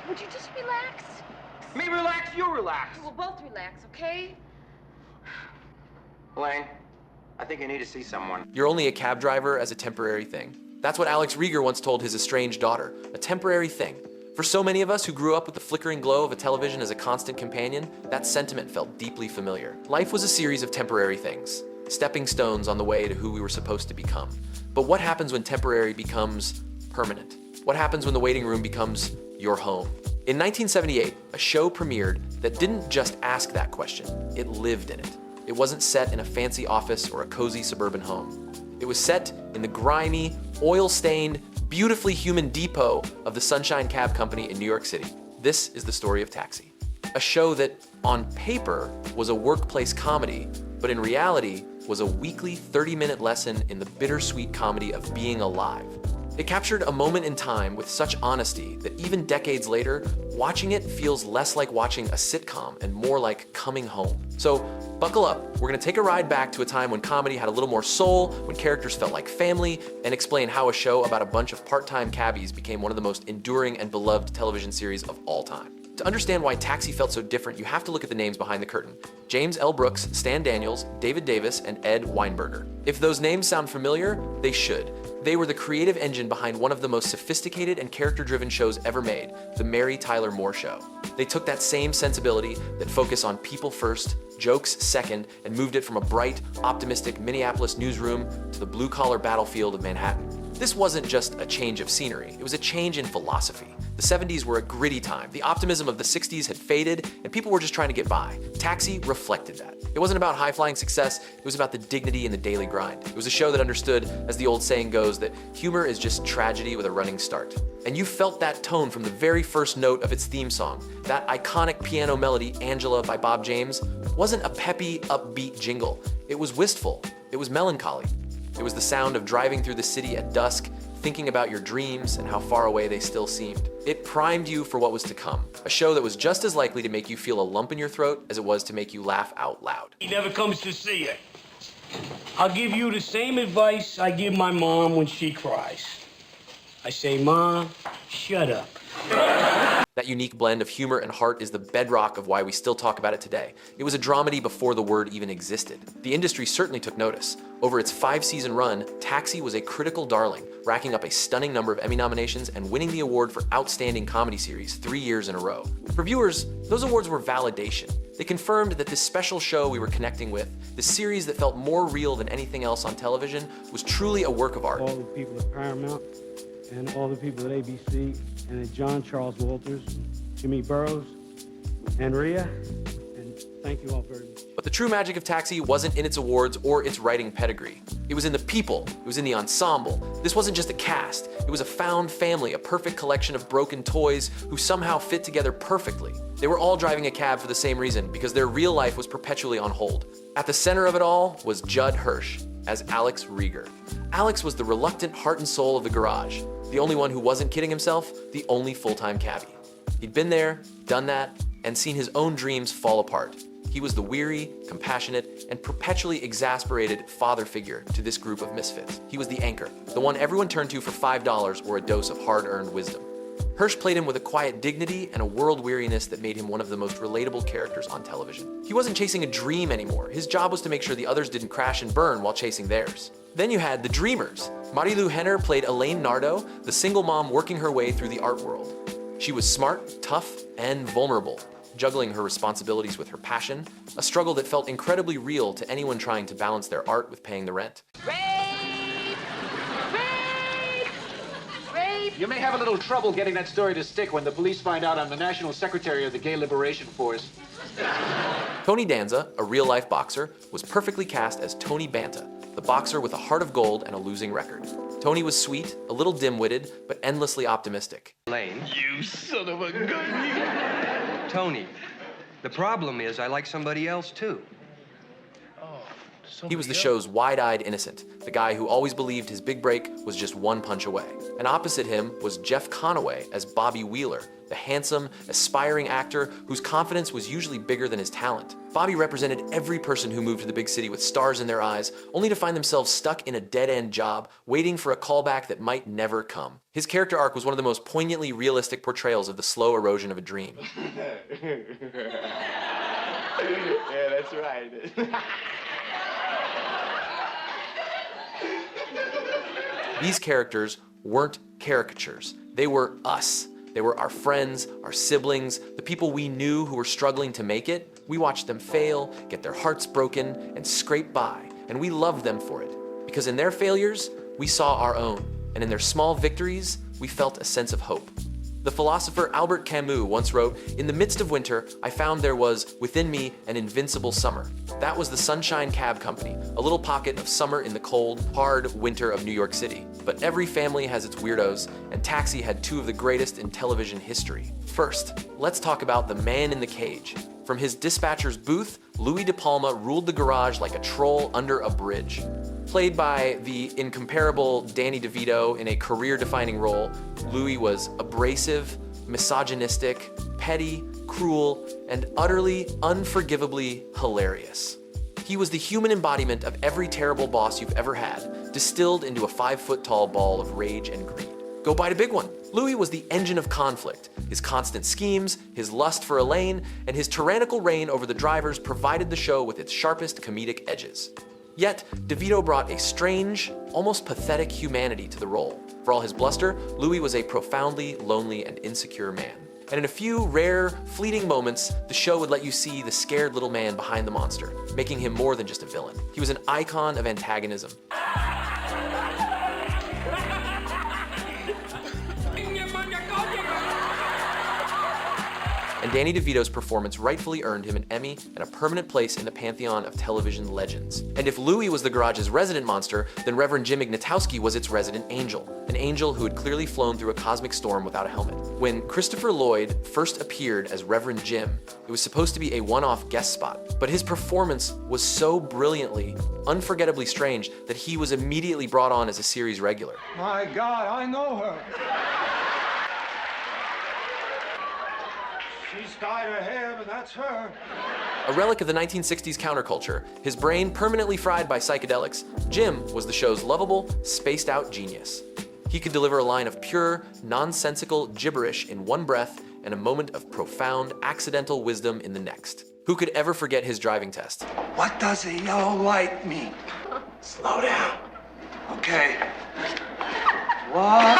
Would you just relax? Me relax, you relax. We'll both relax, okay? Elaine, I think you need to see someone. You're only a cab driver as a temporary thing. That's what Alex Rieger once told his estranged daughter, a temporary thing. For so many of us who grew up with the flickering glow of a television as a constant companion, that sentiment felt deeply familiar. Life was a series of temporary things, stepping stones on the way to who we were supposed to become. But what happens when temporary becomes permanent? What happens when the waiting room becomes your home? In 1978, a show premiered that didn't just ask that question, it lived in it. It wasn't set in a fancy office or a cozy suburban home. It was set in the grimy, oil-stained, beautifully human depot of the Sunshine Cab Company in New York City. This is the story of Taxi. A show that, on paper, was a workplace comedy, but in reality was a weekly 30-minute lesson in the bittersweet comedy of being alive. It captured a moment in time with such honesty that even decades later, watching it feels less like watching a sitcom and more like coming home. So buckle up, we're gonna take a ride back to a time when comedy had a little more soul, when characters felt like family, and explain how a show about a bunch of part-time cabbies became one of the most enduring and beloved television series of all time. To understand why Taxi felt so different, you have to look at the names behind the curtain. James L. Brooks, Stan Daniels, David Davis, and Ed Weinberger. If those names sound familiar, they should. They were the creative engine behind one of the most sophisticated and character-driven shows ever made, The Mary Tyler Moore Show. They took that same sensibility that focus on people first, jokes second, and moved it from a bright, optimistic Minneapolis newsroom to the blue-collar battlefield of Manhattan. This wasn't just a change of scenery, it was a change in philosophy. The 70s were a gritty time. The optimism of the 60s had faded, and people were just trying to get by. Taxi reflected that. It wasn't about high-flying success, it was about the dignity in the daily grind. It was a show that understood, as the old saying goes, that humor is just tragedy with a running start. And you felt that tone from the very first note of its theme song. That iconic piano melody, Angela by Bob James, wasn't a peppy, upbeat jingle. It was wistful. It was melancholy. It was the sound of driving through the city at dusk, thinking about your dreams and how far away they still seemed. It primed you for what was to come, a show that was just as likely to make you feel a lump in your throat as it was to make you laugh out loud. He never comes to see you. I'll give you the same advice I give my mom when she cries. I say, Mom, shut up. That unique blend of humor and heart is the bedrock of why we still talk about it today. It was a dramedy before the word even existed. The industry certainly took notice. Over its 5-season run, Taxi was a critical darling, racking up a stunning number of Emmy nominations and winning the award for Outstanding Comedy Series 3 years in a row. For viewers, those awards were validation. They confirmed that this special show we were connecting with, this series that felt more real than anything else on television, was truly a work of art. All the people at Paramount, and all the people at ABC, and at John Charles Walters, Jimmy Burrows, and Rhea, and thank you all very much. But the true magic of Taxi wasn't in its awards or its writing pedigree. It was in the people, it was in the ensemble. This wasn't just a cast, it was a found family, a perfect collection of broken toys who somehow fit together perfectly. They were all driving a cab for the same reason, because their real life was perpetually on hold. At the center of it all was Judd Hirsch as Alex Rieger. Alex was the reluctant heart and soul of the garage, the only one who wasn't kidding himself, the only full-time cabbie. He'd been there, done that, and seen his own dreams fall apart. He was the weary, compassionate, and perpetually exasperated father figure to this group of misfits. He was the anchor, the one everyone turned to for $5 or a dose of hard-earned wisdom. Hirsch played him with a quiet dignity and a world weariness that made him one of the most relatable characters on television. He wasn't chasing a dream anymore. His job was to make sure the others didn't crash and burn while chasing theirs. Then you had the dreamers. Marilu Henner played Elaine Nardo, the single mom working her way through the art world. She was smart, tough, and vulnerable, juggling her responsibilities with her passion, a struggle that felt incredibly real to anyone trying to balance their art with paying the rent. Rape! Rape! Rape! You may have a little trouble getting that story to stick when the police find out I'm the National Secretary of the Gay Liberation Force. Tony Danza, a real-life boxer, was perfectly cast as Tony Banta, the boxer with a heart of gold and a losing record. Tony was sweet, a little dim-witted, but endlessly optimistic. Lane. You son of a gun! Tony, the problem is I like somebody else too. Oh, He was the show's wide-eyed innocent, the guy who always believed his big break was just one punch away. And opposite him was Jeff Conaway as Bobby Wheeler, the handsome, aspiring actor whose confidence was usually bigger than his talent. Bobby represented every person who moved to the big city with stars in their eyes, only to find themselves stuck in a dead-end job, waiting for a callback that might never come. His character arc was one of the most poignantly realistic portrayals of the slow erosion of a dream. Yeah, that's right. These characters weren't caricatures. They were us. They were our friends, our siblings, the people we knew who were struggling to make it. We watched them fail, get their hearts broken, and scrape by, and we loved them for it. Because in their failures, we saw our own, and in their small victories, we felt a sense of hope. The philosopher Albert Camus once wrote, "In the midst of winter, I found there was, within me, an invincible summer." That was the Sunshine Cab Company, a little pocket of summer in the cold, hard winter of New York City. But every family has its weirdos, and Taxi had two of the greatest in television history. First, let's talk about the man in the cage. From his dispatcher's booth, Louis De Palma ruled the garage like a troll under a bridge. Played by the incomparable Danny DeVito in a career-defining role, Louis was abrasive, misogynistic, petty, cruel, and utterly, unforgivably hilarious. He was the human embodiment of every terrible boss you've ever had, distilled into a 5-foot-tall ball of rage and greed. Go bite a big one. Louis was the engine of conflict. His constant schemes, his lust for Elaine, and his tyrannical reign over the drivers provided the show with its sharpest comedic edges. Yet, DeVito brought a strange, almost pathetic humanity to the role. For all his bluster, Louis was a profoundly lonely and insecure man. And in a few rare, fleeting moments, the show would let you see the scared little man behind the monster, making him more than just a villain. He was an icon of antagonism. And Danny DeVito's performance rightfully earned him an Emmy and a permanent place in the pantheon of television legends. And if Louis was the garage's resident monster, then Reverend Jim Ignatowski was its resident angel, an angel who had clearly flown through a cosmic storm without a helmet. When Christopher Lloyd first appeared as Reverend Jim, it was supposed to be a one-off guest spot, but his performance was so brilliantly, unforgettably strange that he was immediately brought on as a series regular. My God, I know her. She's dyed her hair, but that's her. A relic of the 1960s counterculture, his brain permanently fried by psychedelics, Jim was the show's lovable, spaced-out genius. He could deliver a line of pure, nonsensical gibberish in one breath and a moment of profound, accidental wisdom in the next. Who could ever forget his driving test? What does a yellow light mean? Slow down. Okay. What?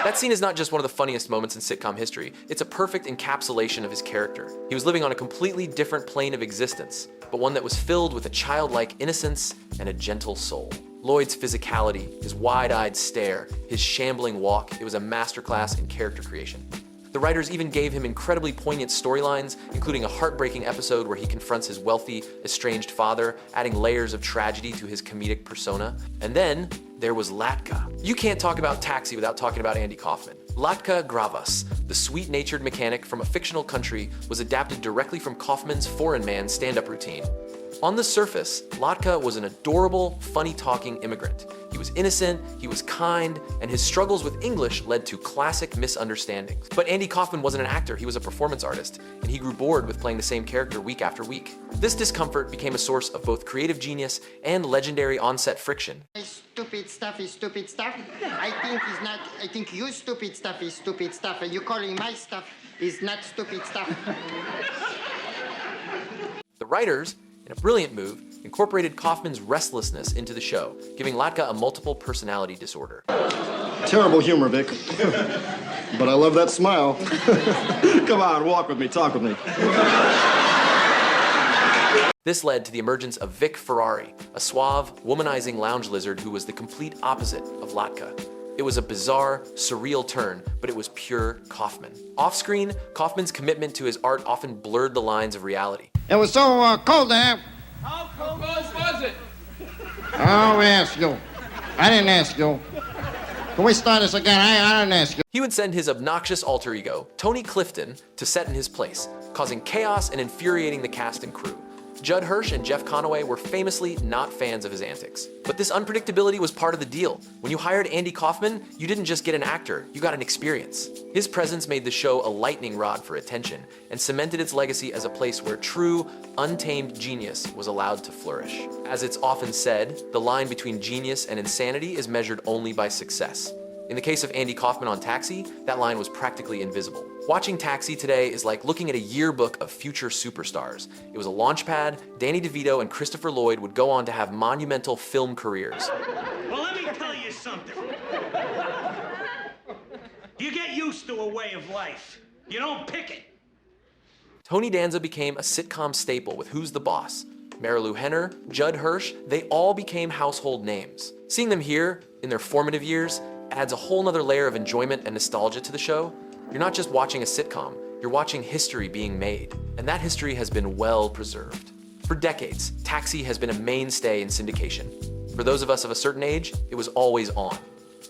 That scene is not just one of the funniest moments in sitcom history, it's a perfect encapsulation of his character. He was living on a completely different plane of existence, but one that was filled with a childlike innocence and a gentle soul. Lloyd's physicality, his wide-eyed stare, his shambling walk, it was a masterclass in character creation. The writers even gave him incredibly poignant storylines, including a heartbreaking episode where he confronts his wealthy, estranged father, adding layers of tragedy to his comedic persona. And then there was Latka. You can't talk about Taxi without talking about Andy Kaufman. Latka Gravas, the sweet-natured mechanic from a fictional country, was adapted directly from Kaufman's Foreign Man stand-up routine. On the surface, Latka was an adorable, funny-talking immigrant. He was innocent, he was kind, and his struggles with English led to classic misunderstandings. But Andy Kaufman wasn't an actor, he was a performance artist, and he grew bored with playing the same character week after week. This discomfort became a source of both creative genius and legendary on-set friction. Stupid stuff is stupid stuff. I think your stupid stuff is stupid stuff, and you calling my stuff is not stupid stuff. The writers, in a brilliant move, incorporated Kaufman's restlessness into the show, giving Latka a multiple personality disorder. Terrible humor, Vic. But I love that smile. Come on, walk with me, talk with me. This led to the emergence of Vic Ferrari, a suave, womanizing lounge lizard who was the complete opposite of Latka. It was a bizarre, surreal turn, but it was pure Kaufman. Off-screen, Kaufman's commitment to his art often blurred the lines of reality. It was so cold there. How cold was it? Oh, we asked you. I didn't ask you. Can we start this again? I didn't ask you. He would send his obnoxious alter ego, Tony Clifton, to set in his place, causing chaos and infuriating the cast and crew. Judd Hirsch and Jeff Conaway were famously not fans of his antics. But this unpredictability was part of the deal. When you hired Andy Kaufman, you didn't just get an actor, you got an experience. His presence made the show a lightning rod for attention and cemented its legacy as a place where true, untamed genius was allowed to flourish. As it's often said, the line between genius and insanity is measured only by success. In the case of Andy Kaufman on Taxi, that line was practically invisible. Watching Taxi today is like looking at a yearbook of future superstars. It was a launchpad. Danny DeVito and Christopher Lloyd would go on to have monumental film careers. Well, let me tell you something. You get used to a way of life. You don't pick it. Tony Danza became a sitcom staple with Who's the Boss? Marilu Henner, Judd Hirsch, they all became household names. Seeing them here, in their formative years, adds a whole nother layer of enjoyment and nostalgia to the show. You're not just watching a sitcom, you're watching history being made. And that history has been well preserved. For decades, Taxi has been a mainstay in syndication. For those of us of a certain age, it was always on.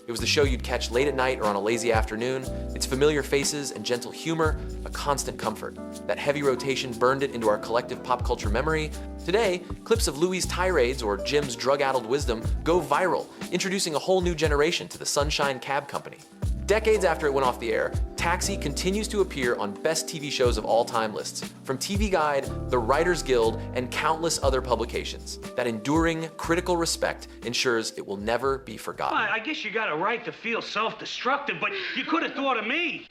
It was the show you'd catch late at night or on a lazy afternoon. Its familiar faces and gentle humor, a constant comfort. That heavy rotation burned it into our collective pop culture memory. Today, clips of Louie's tirades or Jim's drug-addled wisdom go viral, introducing a whole new generation to the Sunshine Cab Company. Decades after it went off the air, Taxi continues to appear on best TV shows of all time lists, from TV Guide, The Writers Guild, and countless other publications. That enduring, critical respect ensures it will never be forgotten. Well, I guess you got a right to feel self-destructive, but you could have thought of me.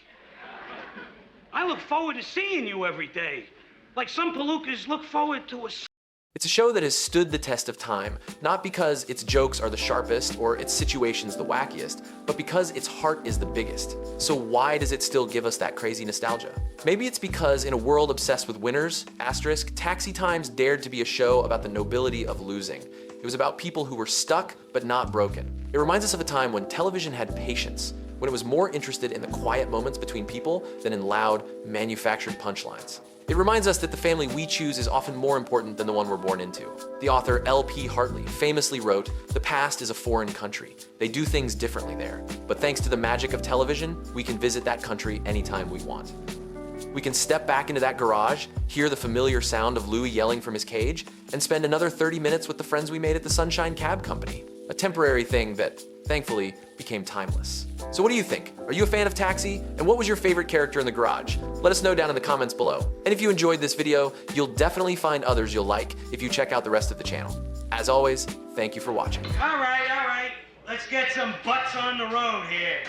I look forward to seeing you every day, like some palookas look forward to a... It's a show that has stood the test of time, not because its jokes are the sharpest or its situations the wackiest, but because its heart is the biggest. So why does it still give us that crazy nostalgia? Maybe it's because in a world obsessed with winners, asterisk, Taxi Times dared to be a show about the nobility of losing. It was about people who were stuck but not broken. It reminds us of a time when television had patience, when it was more interested in the quiet moments between people than in loud, manufactured punchlines. It reminds us that the family we choose is often more important than the one we're born into. The author L.P. Hartley famously wrote, "The past is a foreign country. They do things differently there. But thanks to the magic of television, we can visit that country anytime we want." We can step back into that garage, hear the familiar sound of Louie yelling from his cage, and spend another 30 minutes with the friends we made at the Sunshine Cab Company. A temporary thing that, thankfully, became timeless. So what do you think? Are you a fan of Taxi? And what was your favorite character in the garage? Let us know down in the comments below. And if you enjoyed this video, you'll definitely find others you'll like if you check out the rest of the channel. As always, thank you for watching. All right. Let's get some butts on the road here.